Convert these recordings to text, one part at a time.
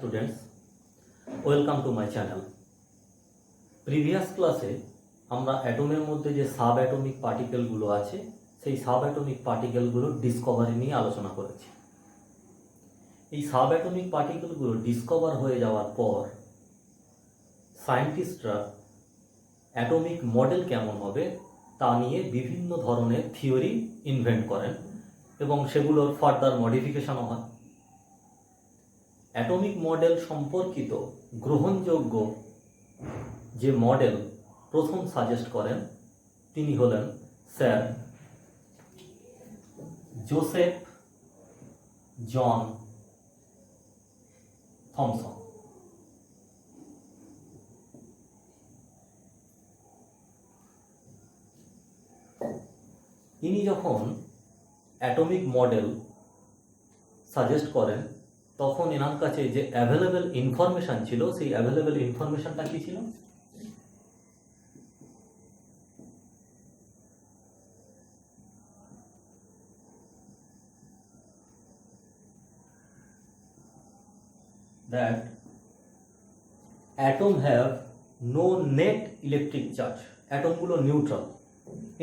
students, welcome to my channel. Previous ক্লাসে আমরা অ্যাটমের মধ্যে যে সাব অ্যাটমিক পার্টিকেলগুলো আছে সেই সাব অ্যাটমিক পার্টিকেলগুলোর ডিসকভারি নিয়ে আলোচনা করেছি। এই সাব অ্যাটমিক পার্টিকেলগুলো ডিসকভার হয়ে যাওয়ার পর সায়েন্টিস্টরা অ্যাটমিক মডেল কেমন হবে তা নিয়ে বিভিন্ন ধরনের থিওরি ইনভেন্ট করেন এবং সেগুলোর ফার্দার মডিফিকেশনও হয়। অ্যাটমিক মডেল সম্পর্কিত গ্রহণযোগ্য যে মডেল প্রথম সাজেস্ট করেন তিনি হলেন স্যার জোসেফ জন থমসন। ইনি যখন অ্যাটমিক মডেল সাজেস্ট করেন তখন এনার কাছে যে অ্যাভেলেবেল ইনফরমেশন ছিল সেই অ্যাভেলেবেল ইনফরমেশনটা কি ছিল? That atom have no net electric charge. অ্যাটমগুলো নিউট্রাল,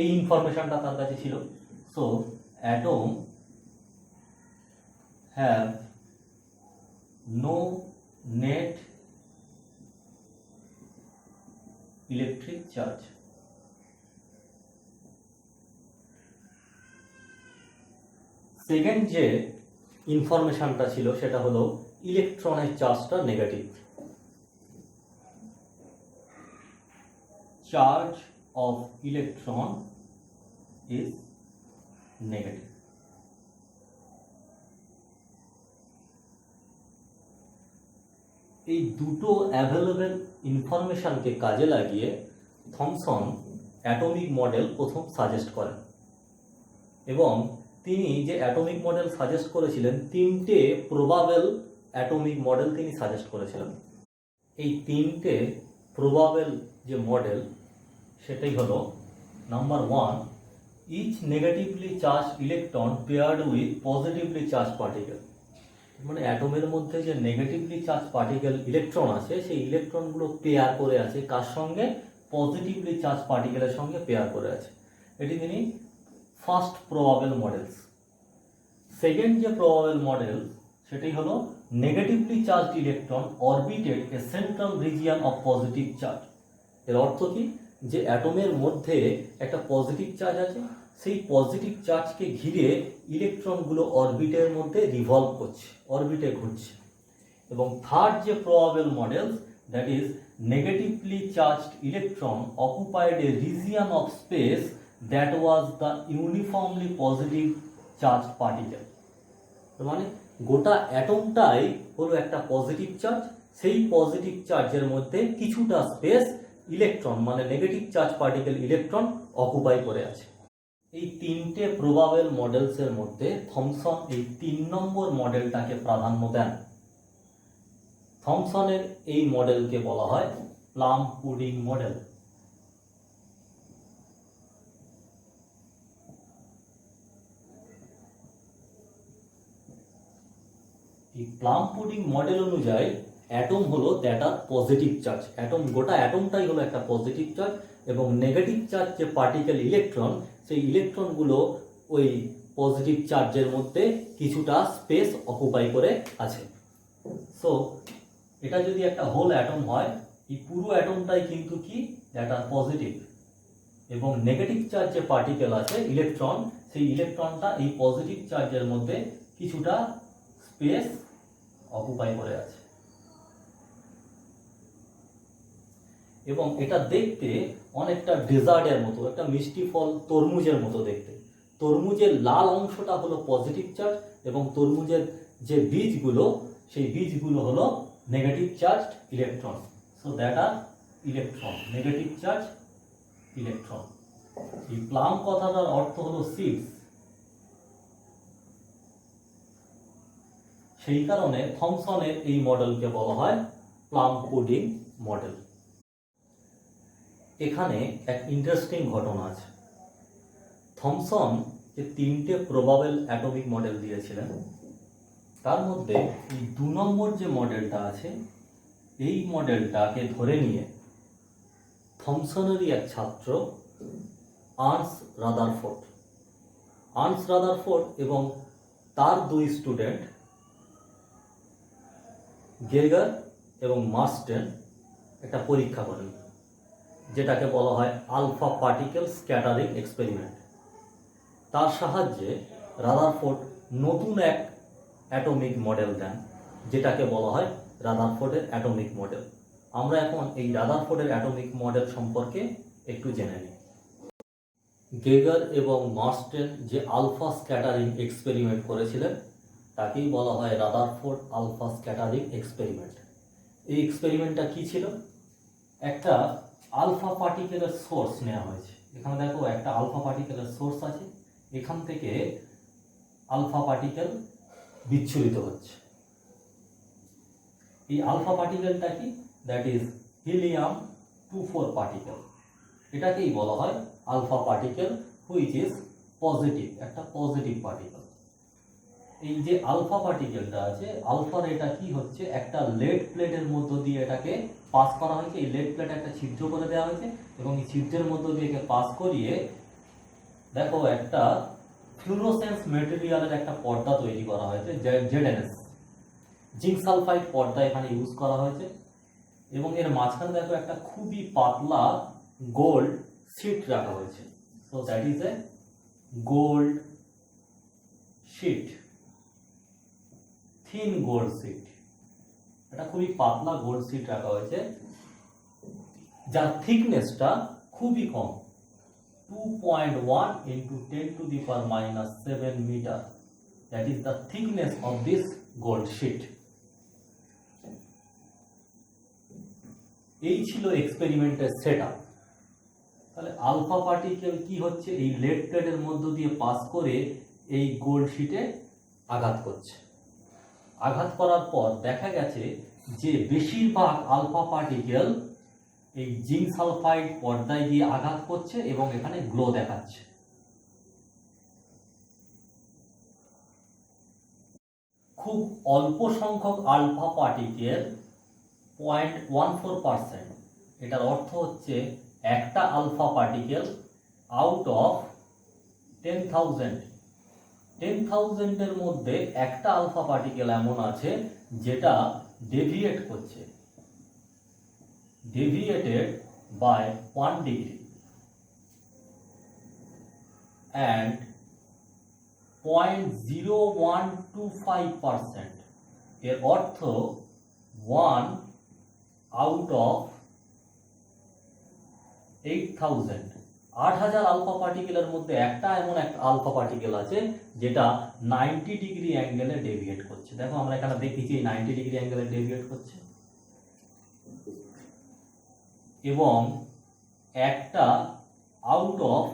এই ইনফরমেশনটা তার কাছে ছিল। So atom have no net electric charge. Second যে ইনফরমেশনটা ছিল সেটা হলো ইলেকট্রনের চার্জটা negative. Charge of electron is negative. এই দুটো অ্যাভেলেবেল ইনফরমেশনকে কাজে লাগিয়ে থমসন অ্যাটমিক মডেল প্রথম সাজেস্ট করেন এবং তিনি যে অ্যাটমিক মডেল সাজেস্ট করেছিলেন তিনটে প্রবাবেল অ্যাটমিক মডেল তিনি সাজেস্ট করেছিলেন। এই তিনটে প্রবাবেল যে মডেল সেটাই হলো number 1, each negatively charge electron paired with positively charge particle. মানে অ্যাটমের মধ্যে যে নেগেটিভলি চার্জ পার্টিকেল ইলেকট্রন আছে সেই ইলেকট্রনগুলো পেয়ার করে আছে কার সঙ্গে? পজিটিভলি চার্জ পার্টিকেলের সঙ্গে পেয়ার করে আছে। এটি তিনি ফার্স্ট প্রবাবেল মডেলস। সেকেন্ড যে প্রবাবেল মডেল সেটাই হলো negatively charged electron orbited a central region of positive charge. এর অর্থ কি? যে অ্যাটমের মধ্যে একটা পজিটিভ চার্জ আছে, সেই পজিটিভ চার্জকে ঘিরে ইলেকট্রনগুলো অরবিটের মধ্যে রিভলভ করছে, অরবিটে ঘুরছে। এবং থার্ড যে probable model that is negatively charged electron occupied a region of speech that was the uniformly positive charge particle. মানে গোটা অ্যাটমটাই হলো একটা পজিটিভ চার্জ, সেই পজিটিভ চার্জের মধ্যে কিছুটা স্পেস ইলেকট্রন মানে negative charge particle electron occupy করে আছে। এই তিনটে প্রবাবেল মডেলসের মধ্যে থমসন এই 3 নম্বর মডেলটাকে প্রাধান্য দেন। থমসনের এই মডেলকে বলা হয় প্লাম পুডিং মডেল। এই প্লাম পুডিং মডেল অনুযায়ী অ্যাটম হলো that are positive charge. Atom গোটা অ্যাটমটাই হলো একটা পজিটিভ চার্জ এবং নেগেটিভ চার্জ যে পার্টিকেল ইলেকট্রন সেই ইলেকট্রনগুলো ওই পজিটিভ চার্জের মধ্যে কিছুটা স্পেস অকুপাই করে আছে। সো এটা যদি একটা হোল অ্যাটম হয় এই পুরো অ্যাটমটাই কিন্তু কি দ্যাট আর পজিটিভ এবং নেগেটিভ চার্জ যে পার্টিকেল আছে ইলেকট্রন সেই ইলেকট্রনটা এই পজিটিভ চার্জের মধ্যে কিছুটা স্পেস অকুপাই করে আছে। এবং এটা দেখতে অনেকটা ডেজার্টের মতো, একটা মিষ্টি ফল তরমুজের মতো দেখতে। তরমুজের লাল অংশটা হলো পজিটিভ চার্জ এবং তরমুজের যে বীজগুলো সেই বীজগুলো হলো negative charge electron. So that are electron, negative charge electron. এই প্লাম কথাটার অর্থ হলো সিডস। সেই কারণে থমসনের এই মডেলকে বলা হয় প্লাম পুডিং মডেল। এখানে এক ইন্টারেস্টিং ঘটনা আছে। থমসন যে তিনটে প্রবাবেল অ্যাটমিক মডেল দিয়েছিলেন তার মধ্যে এই 2 নম্বর যে মডেলটা আছে এই মডেলটাকে ধরে নিয়ে থমসনেরই এক ছাত্র আর্নস্ট রাদারফোর্ড এবং তার 2 স্টুডেন্ট গেগার এবং মার্স্টেন একটা পরীক্ষা করেন, যেটাকে বলা হয় আলফা পার্টিকেল স্ক্যাটারিং এক্সপেরিমেন্ট। তার সাহায্যে রাদারফোর্ড নতুন এক অ্যাটমিক মডেল দেন, যেটাকে বলা হয় রাদারফোর্ডের অ্যাটমিক মডেল। আমরা এখন এই রাদারফোর্ডের অ্যাটমিক মডেল সম্পর্কে একটু জেনে নিই। গেগার এবং মার্স্টেন যে আলফা স্ক্যাটারিং এক্সপেরিমেন্ট করেছিলেন তাকেই বলা হয় রাদারফোর্ড আলফা স্ক্যাটারিং এক্সপেরিমেন্ট। এই এক্সপেরিমেন্টটা কি ছিল? একটা আলফা পার্টিকেলের সোর্স নেওয়া হয়েছে। এখানে দেখো একটা আলফা পার্টিকেলের সোর্স আছে, এখান থেকে আলফা পার্টিকেল বিচ্ছুরিত হচ্ছে। এই আলফা পার্টিকেলটা কি? That is helium 24 particle. এটাকেই বলা হয় alpha particle which is positive, একটা পজিটিভ পার্টিকেল। এই যে আলফা পার্টিকেলটা আছে, আলফার এটা কি হচ্ছে, একটা লেড প্লেটের মধ্য দিয়ে এটাকে পাস করা হয়েছে। এই লেড প্লেটে একটা ছিদ্র করে দেওয়া হয়েছে এবং এই ছিদ্রের মধ্য দিয়ে পাস করিয়ে দেখো একটা ফ্লুরোসেন্স মেটেরিয়ালের একটা পর্দা তৈরি করা হয়েছে, জেডএনএস জিঙ্ক সালফাইড পর্দা এখানে ইউজ করা হয়েছে। এবং এর মাঝখানে দেখো একটা খুবই পাতলা গোল্ড শিট রাখা হয়েছে। So that is a gold sheet, thin gold sheet. এটা খুবই পাতলা গোল্ড শিট রাখা হয়েছে, যার থিকনেসটা খুবই কম, 2.1 into 10 to the power minus 7 meter. That is the thickness of this gold sheet. এই ছিল এক্সপেরিমেন্টের সেটআপ। তাহলে আলফা পার্টিকেল কি হচ্ছে, এই লেড প্লেটের মধ্য দিয়ে পাস করে এই গোল্ড শিটে আঘাত করছে। আঘাত করার পর দেখা গেছে যে বেশিরভাগ আলফা পার্টিকেল এই জিঙ্ক সালফাইড পর্দায় গিয়ে আঘাত করছে এবং এখানে গ্লো দেখাচ্ছে। খুব অল্প সংখ্যক আলফা পার্টিকেল 0.14%। এটার অর্থ হচ্ছে একটা আলফা পার্টিকেল আউট অফ 10,000 মধ্যে একটা আলফা পার্টিকেল এমন আছে যেটা ডেভিয়েট করছে, deviated by 1 degree, and 0.0125%। এর অর্থ 1 out of 8,000। 8,000 আলফা পার্টিকেলের মধ্যে একটা এমন একটা আলফা পার্টিকেল আছে যেটা 90 ডিগ্রি অ্যাঙ্গেলে ডেভিয়েট করছে। দেখো আমরা এখানে দেখেছি 90 ডিগ্রি অ্যাঙ্গেলে ডেভিয়েট করছে। এবং একটা আউট অফ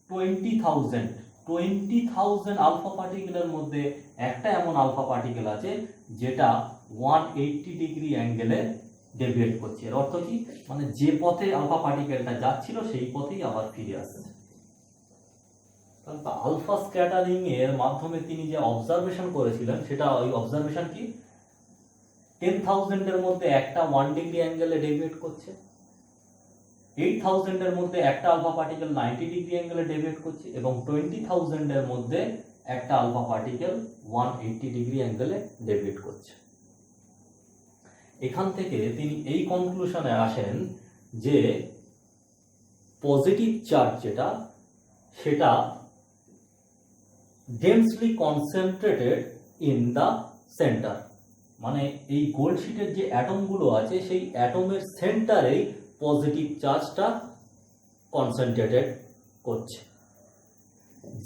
20,000 আলফা পার্টিকেলের মধ্যে একটা এমন আলফা পার্টিকেল আছে যেটা 180 ডিগ্রি অ্যাঙ্গেলে ডেভিয়েট করছে। এর অর্থ কি, মানে যে পথে আলফা পার্টিকেলটা যাচ্ছিল সেই পথেই আবার ফিরে আসছে। আলফা স্ক্যাটারিং এর মাধ্যমে তিনি যে অবজারভেশন করেছিলেন সেটা, ওই অবজারভেশন কি, 10,000 এর মধ্যে একটা 1 ডিগ্রি অ্যাঙ্গেলে ডেভিয়েট করছে, 8,000 এর মধ্যে একটা আলফা পার্টিকেল 90 ডিগ্রি অ্যাঙ্গেলে ডেভিয়েট করছে এবং 20,000 এর মধ্যে একটা আলফা পার্টিকেল 180 ডিগ্রি অ্যাঙ্গেলে ডেভিয়েট করছে। এখান থেকে তিনি এই কনক্লুশনে আসেন যে পজিটিভ চার্জ যেটা, সেটা densely concentrated in the centre. মানে এই গোল্ড শিটের যে অ্যাটমগুলো আছে সেই অ্যাটমের সেন্টারেই পজিটিভ চার্জটা কনসেন্ট্রেটেড করছে।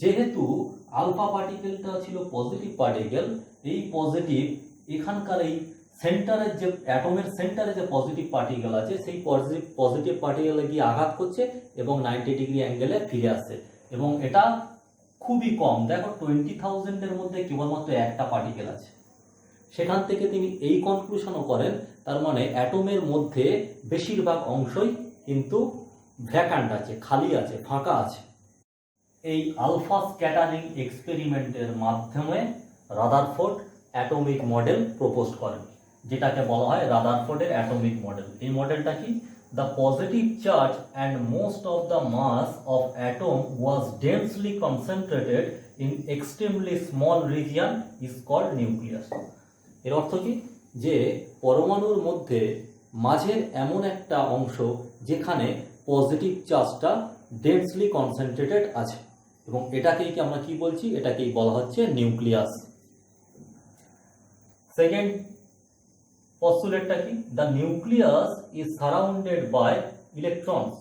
যেহেতু আলফা পার্টিকেলটা ছিল পজিটিভ পার্টিকেল, এই পজিটিভ এখানকার এই সেন্টারের যে অ্যাটমের সেন্টারে যে পজিটিভ পার্টিকেল আছে সেই পজিটিভ পার্টিকেলে গিয়ে আঘাত করছে এবং 90 ডিগ্রি অ্যাঙ্গেলে ফিরে আসছে। এবং এটা খুবই কম, দেখো 20,000 এর মধ্যে কেবলমাত্র একটা পার্টিকেল আছে। সেখান থেকে তিনি এই কনক্লুশনও করেন, তার মানে অ্যাটমের মধ্যে বেশিরভাগ অংশই কিন্তু ভ্যাকান্ট আছে, খালি আছে, ফাঁকা আছে। এই আলফা স্ক্যাটারিং এক্সপেরিমেন্টের মাধ্যমে রাদারফোর্ড অ্যাটমিক মডেল প্রপোজ করেন, যেটাকে বলা হয় রাদারফোর্ডের অ্যাটমিক মডেল। এই মডেলটা কি? The positive charge and most of the mass of atom was densely concentrated in extremely small region is called nucleus. এর অর্থ কি? যে পরমাণুর মধ্যে মাঝের এমন একটা অংশ যেখানে পজিটিভ চার্জটা ডেন্সলি কনসেন্ট্রেটেড আছে, এবং এটাকেই কি আমরা কি বলছি? এটাকেই বলা হচ্ছে নিউক্লিয়াস। সেকেন্ড পস্তুলেটটা কি? The nucleus is surrounded by electrons.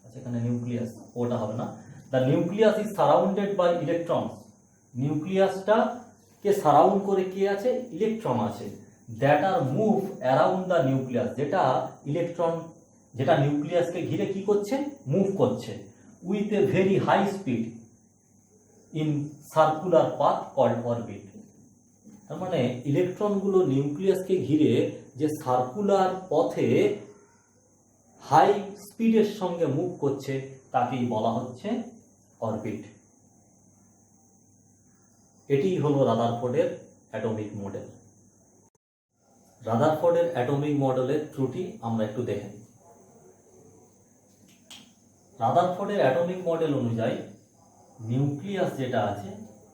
আচ্ছা, এখানে নিউক্লিয়াস, ওটা হবে না। The nucleus is surrounded by electrons. নিউক্লিয়াসটা কে সারাউন্ড করে কি আছে? ইলেকট্রন আছে। That are move around the nucleus, যেটা ইলেকট্রন যেটা নিউক্লিয়াসকে ঘিরে কি করছে? মুভ করছে। With a very high speed in circular path called orbit. তার মানে ইলেকট্রনগুলো নিউক্লিয়াসকে ঘিরে যে সার্কুলার পথে হাই স্পিডের সঙ্গে মুভ করছে তাকেই বলা হচ্ছে অরবিট। এটিই হলো রাদারফোর্ডের অ্যাটমিক মডেল। রাদারফোর্ডের অ্যাটমিক মডেলের ত্রুটি আমরা একটু দেখে নিই। রাদারফোর্ডের অ্যাটমিক মডেল অনুযায়ী নিউক্লিয়াস যেটা আছে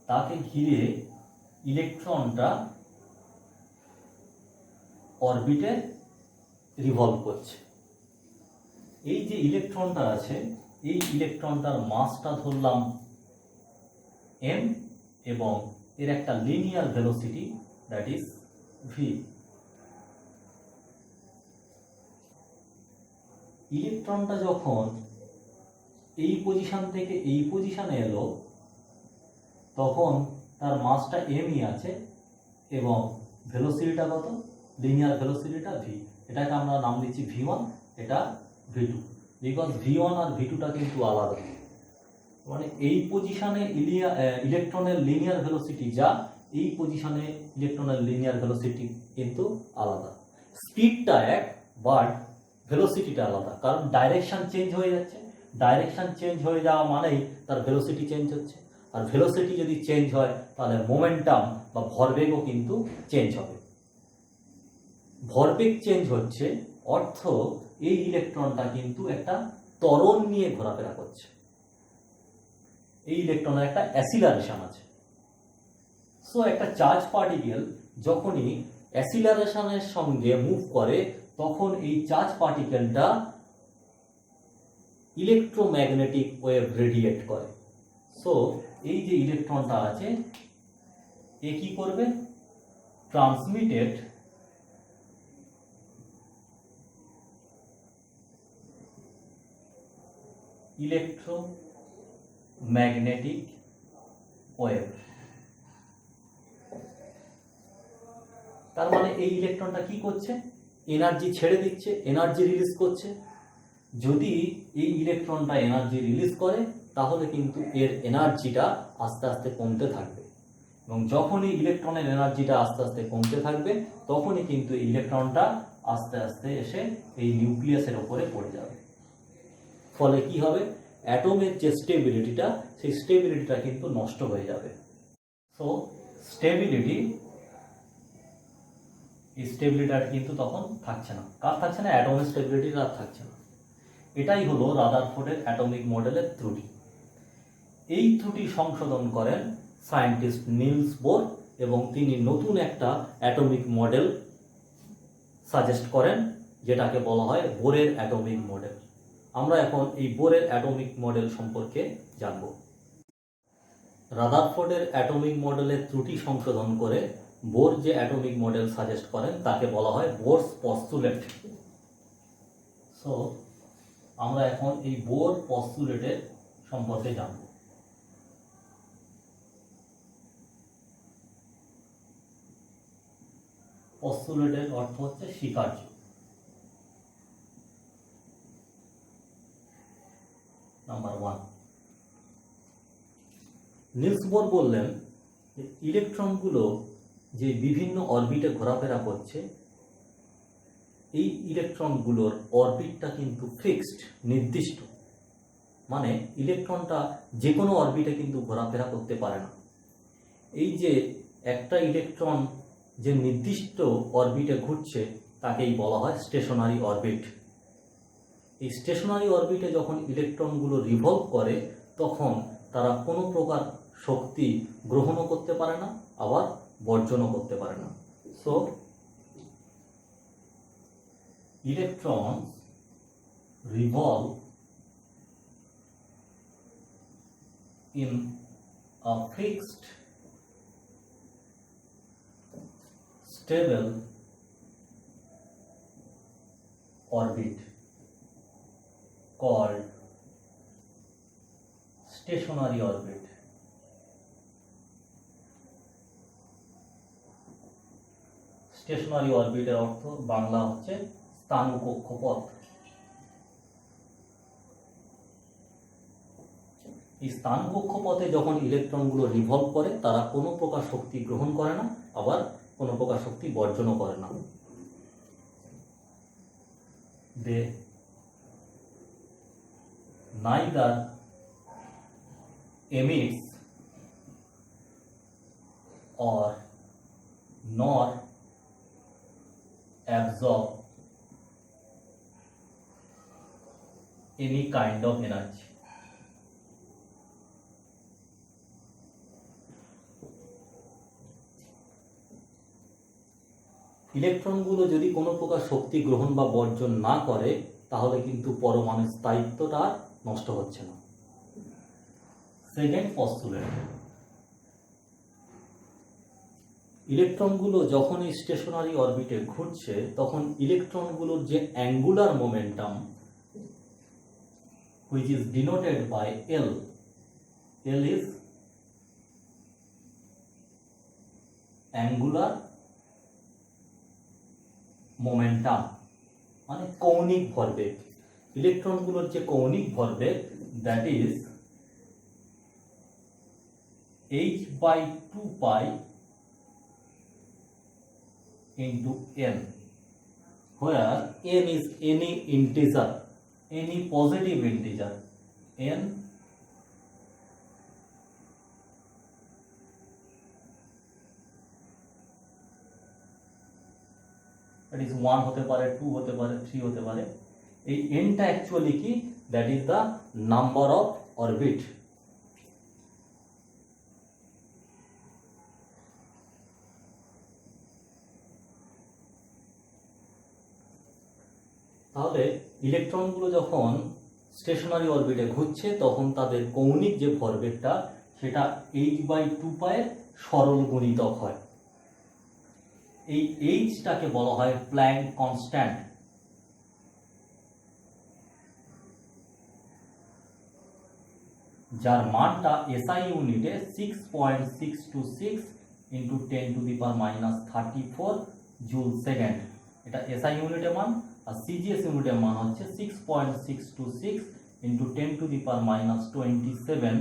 তাকে ঘিরে ইলেকট্রনটা অরবিটে রিভলভ করছে। এই যে ইলেকট্রনটা আছে, এই ইলেকট্রনটার মাসটা ধরলাম m, এবং এর একটা linear velocity that is v। ইলেকট্রনটা যখন এই পজিশন থেকে এই পজিশনে এলো তখন তার মাসটা mই আছে এবং ভেলোসিটিটা কত? লিনিয়ার ভেলোসিটিটা v। এটাকে আমরা নাম দিচ্ছি v1, এটা v2, বিকজ v1 আর v2টা কিন্তু আলাদা। মানে এই পজিশনে ইলেকট্রনের লিনিয়ার ভেলোসিটি যা, এই পজিশনে ইলেকট্রনের লিনিয়ার ভেলোসিটি কিন্তু আলাদা। স্পিডটা এক, বাট ভেলোসিটিটা আলাদা, কারণ ডাইরেকশন চেঞ্জ হয়ে যাচ্ছে। ডাইরেকশন চেঞ্জ হয়ে যাওয়া মানেই তার ভেলোসিটি চেঞ্জ হচ্ছে, আর ভেলোসিটি যদি চেঞ্জ হয় তাহলে মোমেন্টাম বা ভরবেগও কিন্তু চেঞ্জ হবে। ভরবেগ চেঞ্জ হচ্ছে অর্থ এই ইলেকট্রনটা কিন্তু একটা ত্বরণ নিয়ে ঘোরাফেরা করছে। এই ইলেকট্রনের একটা অ্যাসিলারেশন আছে। সো একটা চার্জ পার্টিকেল যখনই অ্যাসিলারেশনের সঙ্গে মুভ করে তখন এই চার্জ পার্টিকেলটা ইলেকট্রোম্যাগনেটিক ওয়েভ রেডিয়েট করে। সো এই যে ইলেকট্রনটা আছে এ কি করবে? Transmitted electromagnetic wave. তার মানে এই ইলেকট্রনটা কি করছে? এনার্জি ছেড়ে দিচ্ছে, এনার্জি রিলিজ করছে। যদি এই ইলেকট্রনটা এনার্জি রিলিজ করে তাহলে কিন্তু এর এনার্জিটা আস্তে আস্তে কমতে থাকবে, এবং যখনই ইলেকট্রনের এনার্জিটা আস্তে আস্তে কমতে থাকবে তখনই কিন্তু ইলেকট্রনটা আস্তে আস্তে এসে এই নিউক্লিয়াসের ওপরে পড়ে যাবে। ফলে কি হবে? অ্যাটমের যে স্টেবিলিটিটা, সেই স্টেবিলিটিটা কিন্তু নষ্ট হয়ে যাবে। সো স্টেবিলিটিটা কিন্তু তখন থাকছে না। কার থাকছে না? অ্যাটমের স্টেবিলিটিটা আর থাকছে না। এটাই হলো রাদারফোর্ডের অ্যাটমিক মডেলের ত্রুটি। এই ত্রুটি সংশোধন করেন সায়েন্টিস্ট নিলস বোর, এবং তিনি নতুন একটা অ্যাটমিক মডেল সাজেস্ট করেন যেটাকে বলা হয় বোরের অ্যাটমিক মডেল। আমরা এখন এই বোরের অ্যাটমিক মডেল সম্পর্কে জানব। রাদারফোর্ডের অ্যাটমিক মডেলের ত্রুটি সংশোধন করে বোর যে অ্যাটমিক মডেল সাজেস্ট করেন তাকে বলা হয় বোরস পস্তুলেট। সো আমরা এখন এই বোর পস্তুলেটের সম্পর্কে জানব। পস্তুলেটের অর্থ হচ্ছে স্বীকার্য। নাম্বার 1, নিলস বোর বললেন যে ইলেকট্রনগুলো যে বিভিন্ন অরবিটে ঘোরাফেরা করছে, এই ইলেকট্রনগুলোর অরবিটটা কিন্তু ফিক্সড, নির্দিষ্ট। মানে ইলেকট্রনটা যে কোনো অরবিটে কিন্তু ঘোরাফেরা করতে পারে না। এই যে একটা ইলেকট্রন যে নির্দিষ্ট অরবিটে ঘুরছে তাকেই বলা হয় স্টেশনারি অরবিট। এই স্টেশনারি অরবিটে যখন ইলেকট্রনগুলো রিভলভ করে তখন তারা কোনো প্রকার শক্তি গ্রহণও করতে পারে না, আবার বর্জনও করতে পারে না। So electrons revolve in a fixed stable orbit called stationary orbit. Stationary অরবিটের অর্থ বাংলা হচ্ছে স্থান কক্ষপথ। এই স্থান কক্ষপথে যখন ইলেকট্রনগুলো রিভলভ করে তারা কোনো প্রকার শক্তি গ্রহণ করে না, আবার কোনো প্রকার শক্তি বর্জনও করে না। They neither emits or nor absorb any kind of energy. ইলেকট্রনগুলো যদি কোনো প্রকার শক্তি গ্রহণ বা বর্জন না করে তাহলে কিন্তু পরমাণুর স্থায়িত্বটা নষ্ট হচ্ছে না। সেকেন্ড পস্তুলেট, ইলেকট্রনগুলো যখন এই স্টেশনারি অরবিটে ঘুরছে তখন ইলেকট্রনগুলোর যে angular momentum which is denoted by L is angular momentum, মানে কৌণিক ভরবেগ। ইলেকট্রনগুলোর যে কৌণিক ভরবেগ that is h/2 pi into n, where n is any integer, any positive integer, n that is 1 হতে পারে, 2 হতে পারে, 3 হতে পারে। এই nটা অ্যাকচুয়ালি কি, that is the number of orbit. তাহলে ইলেকট্রনগুলো যখন স্টেশনারি অরবিটে ঘুরছে তখন তাদের কৌণিক যে ভরবেগটা সেটা h/2 পায়ের সরল গুণিতক হয়। এই এইচটাকে বলা হয় প্ল্যাঙ্ক কনস্ট্যান্ট। যার মানটা SI ইউনিটে 6.626 ইন্টু 10⁻³ জুল সেকেন্ড, এটা SI ইউনিটে মান। আর CGS ইউনিটের মান হচ্ছে 6.626 ইন্টু 10⁻27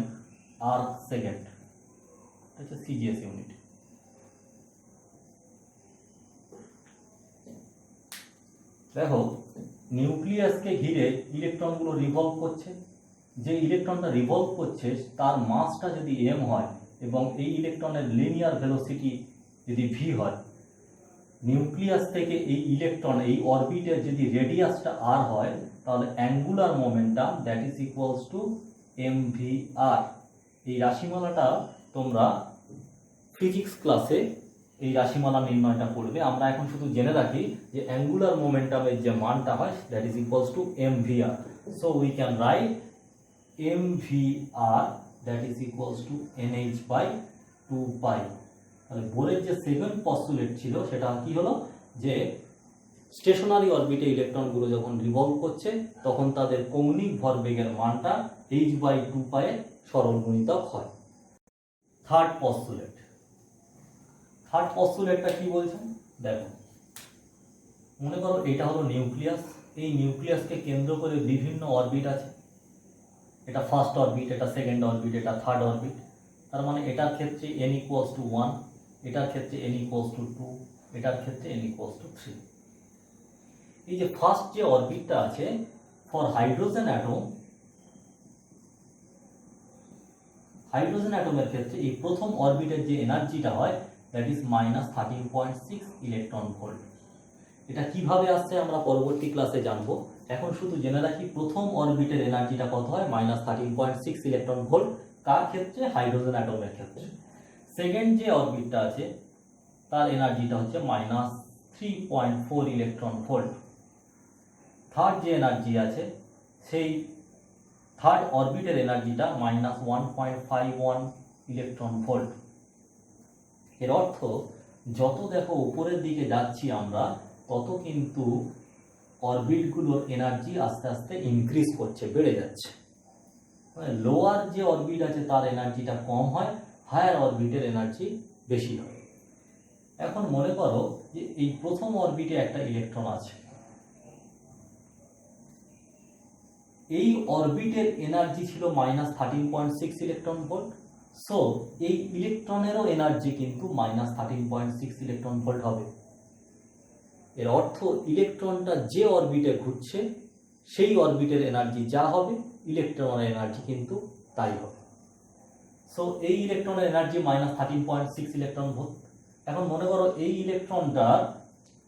আর্ক সেকেন্ড, এটা হচ্ছে CGS ইউনিট। দেখো নিউক্লিয়াসকে ঘিরে ইলেকট্রনগুলো রিভলভ করছে। যে ইলেকট্রনটা রিভলভ করছে তার মাসটা যদি m হয় এবং এই ইলেকট্রনের লিনিয়ার ভেলোসিটি যদি v হয়, নিউক্লিয়াস থেকে এই ইলেকট্রন এই অরবিটের যদি রেডিয়াসটা r হয় তাহলে angular momentum that is equals to mvr। এই রাশিমালাটা তোমরা ফিজিক্স ক্লাসে এই রাশিমালা নির্ণয়টা করবে। আমরা এখন শুধু জেনে রাখি যে অ্যাঙ্গুলার মোমেন্টামের যে মানটা হয় that is equals to mvr। So we can write mvr that is equals to nh/2 পাই। তাহলে বোরের যে সেকেন্ড পস্তুলেট ছিল সেটা কি হলো, যে স্টেশনারি অরবিটে ইলেকট্রনগুলো যখন রিভলভ করছে তখন তাদের কৌণিক ভরবেগের মানটা h/2 পায়ের সরল গুণিতক হয়। থার্ড পস্তুলেট, থার্ড পস্তুলেটটা কি বলছেন দেখো, মনে করো এটা হলো নিউক্লিয়াস। এই নিউক্লিয়াসকে কেন্দ্র করে বিভিন্ন অরবিট আছে, এটা ফার্স্ট অরবিট, এটা সেকেন্ড অরবিট, এটা থার্ড অরবিট। তার মানে এটার ক্ষেত্রে n ইকুয়ালস টু 1, এটার ক্ষেত্রে n ইকুয়ালস টু 2, এটার ক্ষেত্রে n ইকুয়ালস টু 3। এই যে ফার্স্ট যে অরবিটটা আছে ফর হাইড্রোজেন অ্যাটমের ক্ষেত্রে এই প্রথম অরবিটের যে এনার্জিটা হয় দ্যাট ইজ -13.6 ইলেকট্রন ভোল্ট। এটা কিভাবে আসছে আমরা পরবর্তী ক্লাসে জানবো। এখন শুধু জেনে রাখি প্রথম অরবিটের এনার্জিটা কত হয়, -13.6 ইলেকট্রন ভোল্ট। কার ক্ষেত্রে? হাইড্রোজেন অ্যাটমের ক্ষেত্রে। সেকেন্ড যে অরবিটটা আছে তার এনার্জিটা হচ্ছে -3.4 ইলেকট্রন ভোল্ট। থার্ড যে এনার্জি আছে সেই থার্ড অরবিটের এনার্জিটা -1.51 ইলেকট্রন ভোল্ট। এর অর্থ যত দেখো উপরের দিকে যাচ্ছি আমরা তত কিন্তু অরবিটগুলোর এনার্জি আস্তে আস্তে ইনক্রিজ করছে, বেড়ে যাচ্ছে। মানে লোয়ার যে অরবিট আছে তার এনার্জিটা কম হয়, হায়ার অরবিটের এনার্জি বেশি হয়। এখন মনে করো যে এই প্রথম অরবিটে একটা ইলেকট্রন আছে, এই অরবিটের এনার্জি ছিল -13.6 ইলেকট্রন ভোল্ট। সো এই ইলেকট্রনেরও এনার্জি কিন্তু -13.6 ইলেকট্রন ভোল্ট হবে। এর অর্থ ইলেকট্রনটা যে অরবিটে ঘুরছে সেই অরবিটের এনার্জি যা হবে ইলেকট্রনের এনার্জি কিন্তু তাই হবে। সো এই ইলেকট্রনের এনার্জি -13.6 ইলেকট্রন ভোল্ট। এখন মনে করো এই ইলেকট্রনটার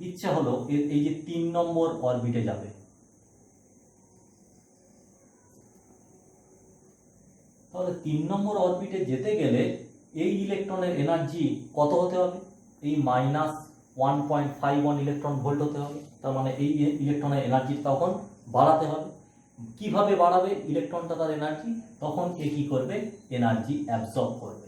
ইচ্ছা হলো এই যে 3 নম্বর অরবিটে যাবে, তাহলে 3 নম্বর অরবিটে যেতে গেলে এই ইলেকট্রনের এনার্জি কত হতে হবে? এই -1.51 ইলেকট্রন ভোল্ট হতে হবে। তার মানে এই ইলেকট্রনের এনার্জি তখন বাড়াতে হবে। কিভাবে বাড়াবে ইলেকট্রনটা তার এনার্জি? তখন এ কি করবে? এনার্জি অ্যাবজর্ব করবে।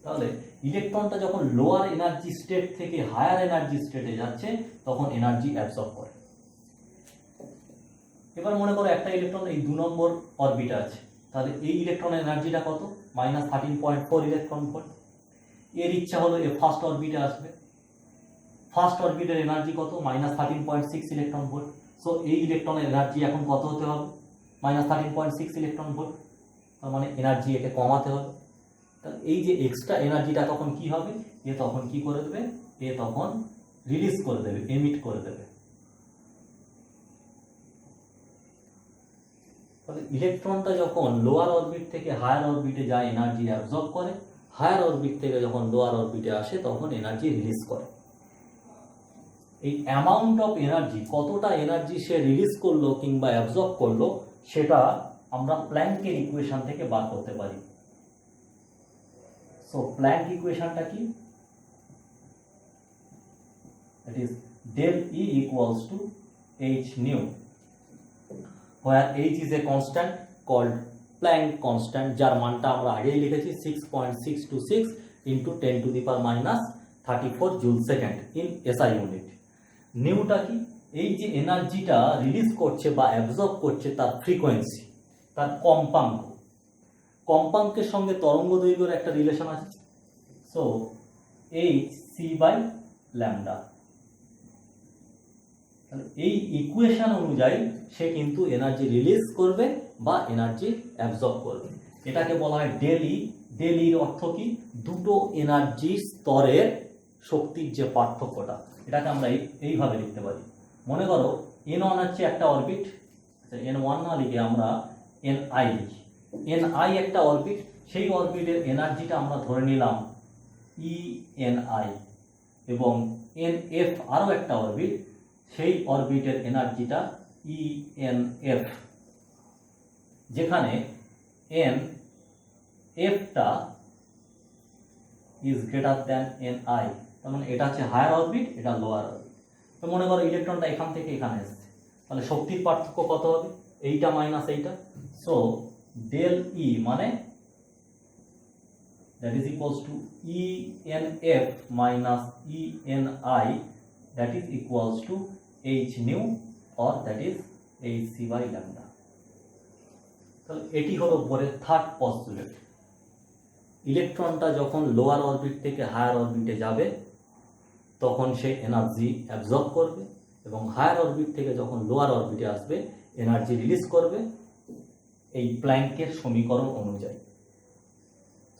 তাহলে ইলেকট্রনটা যখন লোয়ার এনার্জি স্টেট থেকে হায়ার এনার্জি স্টেটে যাচ্ছে তখন এনার্জি অ্যাবজর্ব করে। এবার মনে করো একটা ইলেকট্রন এই 2 নম্বর অরবিটে আছে, তাহলে এই ইলেকট্রনের এনার্জিটা কত? -13.4 ইলেকট্রন ভোল্ট। এর ইচ্ছা হলো এ ফার্স্ট অরবিটে আসবে, ফার্স্ট অরবিটের এনার্জি কত? -13.6 ইলেকট্রন ভোল্ট। সো এই ইলেকট্রনের এনার্জি এখন কত হতে হবে? -13.6 ইলেকট্রন ভোল্ট। তার মানে এনার্জি একে কমাতে হবে। তাহলে এই যে এক্সট্রা এনার্জিটা তখন কি হবে? এ তখন কি করে দেবে? এ তখন রিলিজ করে দেবে, এমিট করে দেবে। তাহলে ইলেকট্রনটা যখন লোয়ার অরবিট থেকে হায়ার অরবিটে যায় এনার্জি অ্যাবজর্ব করে, হায়ার অরবিট থেকে যখন লোয়ার অরবিটে আসে তখন এনার্জি রিলিজ করে। এই অ্যামাউন্ট অফ এনার্জি, কতটা এনার্জি সে রিলিজ করলো কিংবা অ্যাবজর্ব করলো, সেটা আমরা প্ল্যাঙ্কের ইকুয়েশন থেকে বার করতে পারি। সো প্ল্যাঙ্ক ইকুয়েশনটা কি? That is del E equals to h nu, where h is a constant called Planck constant, যার মানটা আমরা আগেই লিখেছি 6.626 into 10⁻³ joule second in SI unit. নিউটা কি? এই যে এনার্জিটা রিলিজ করছে বা অ্যাবজর্ব করছে তার ফ্রিকোয়েন্সি, তার কম্পাঙ্ক। কম্পাঙ্কের সঙ্গে তরঙ্গ দৈর্ঘ্যের একটা রিলেশন আছে। So hc/λ। এই ইকুয়েশন অনুযায়ী সে কিন্তু এনার্জি রিলিজ করবে বা এনার্জি অ্যাবজর্ব করবে। এটাকে বলা হয় del E। del E এর অর্থ কি? দুটো এনার্জি স্তরের শক্তির যে পার্থক্যটা, এটাকে আমরা এইভাবে লিখতে পারি। মনে করো n1 হচ্ছে একটা অরবিট, n1 না লিখে আমরা ni লিখি। ni একটা অরবিট, সেই অরবিটের এনার্জিটা আমরা ধরে নিলাম ENI, এবং nf আরও একটা অরবিট, সেই অরবিটের এনার্জিটা ENF, যেখানে nfটা ইজ গ্রেটার দ্যান ni। তার মানে এটা হচ্ছে হায়ার অরবিট, এটা লোয়ার অরবিট। তো মনে করো ইলেকট্রনটা এখান থেকে এখানে এসছে, তাহলে শক্তির পার্থক্য কত হবে? এইটা মাইনাস এইটা। সো del E মানে that is equals to ENF minus ENI, that is equals to h nu, or that is hc/λ। তাহলে এটি হলো বোরের থার্ড পস্টুলেট। ইলেকট্রনটা যখন লোয়ার অরবিট থেকে হায়ার অরবিটে যাবে তখন সে এনার্জি অ্যাবজর্ব করবে, এবং হায়ার অরবিট থেকে যখন লোয়ার অরবিটে আসবে এনার্জি রিলিজ করবে, এই প্ল্যাঙ্কের সমীকরণ অনুযায়ী।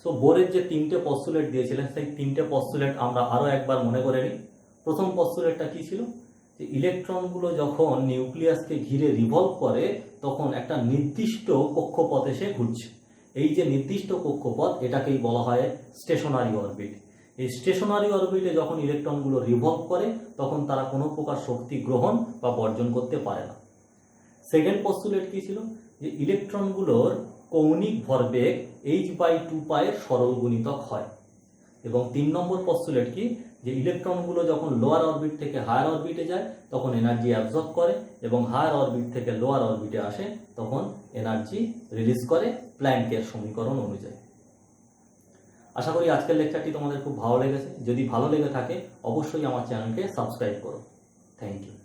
সো বোরের যে 3টে পস্টুলেট দিয়েছিলেন সেই 3টে পস্টুলেট আমরা আরও একবার মনে করে নিই। প্রথম পস্টুলেটটা কি ছিল? যে ইলেকট্রনগুলো যখন নিউক্লিয়াসকে ঘিরে রিভলভ করে তখন একটা নির্দিষ্ট কক্ষপথে সে ঘুরছে। এই যে নির্দিষ্ট কক্ষপথ এটাকেই বলা হয় স্টেশনারি অরবিট। এই স্টেশনারি অরবিটে যখন ইলেকট্রনগুলো রিভলভ করে তখন তারা কোনো প্রকার শক্তি গ্রহণ বা বর্জন করতে পারে না। সেকেন্ড পস্তুলেট কি ছিল? যে ইলেকট্রনগুলোর কৌণিক ভরবেগ h/2π এর সরল গুণিতক হয়। এবং 3 নম্বর পস্তুলেট কি? যে ইলেকট্রনগুলো যখন লোয়ার অরবিট থেকে হায়ার অরবিটে যায় তখন এনার্জি অ্যাবজর্ব করে, এবং হায়ার অরবিট থেকে লোয়ার অরবিটে আসে তখন এনার্জি রিলিজ করে প্ল্যাঙ্কের সমীকরণ অনুযায়ী। আশা করি আজকের লেকচারটি তোমাদের খুব ভালো লেগেছে। যদি ভালো লেগে থাকে অবশ্যই আমার চ্যানেলকে সাবস্ক্রাইব করো। Thank you.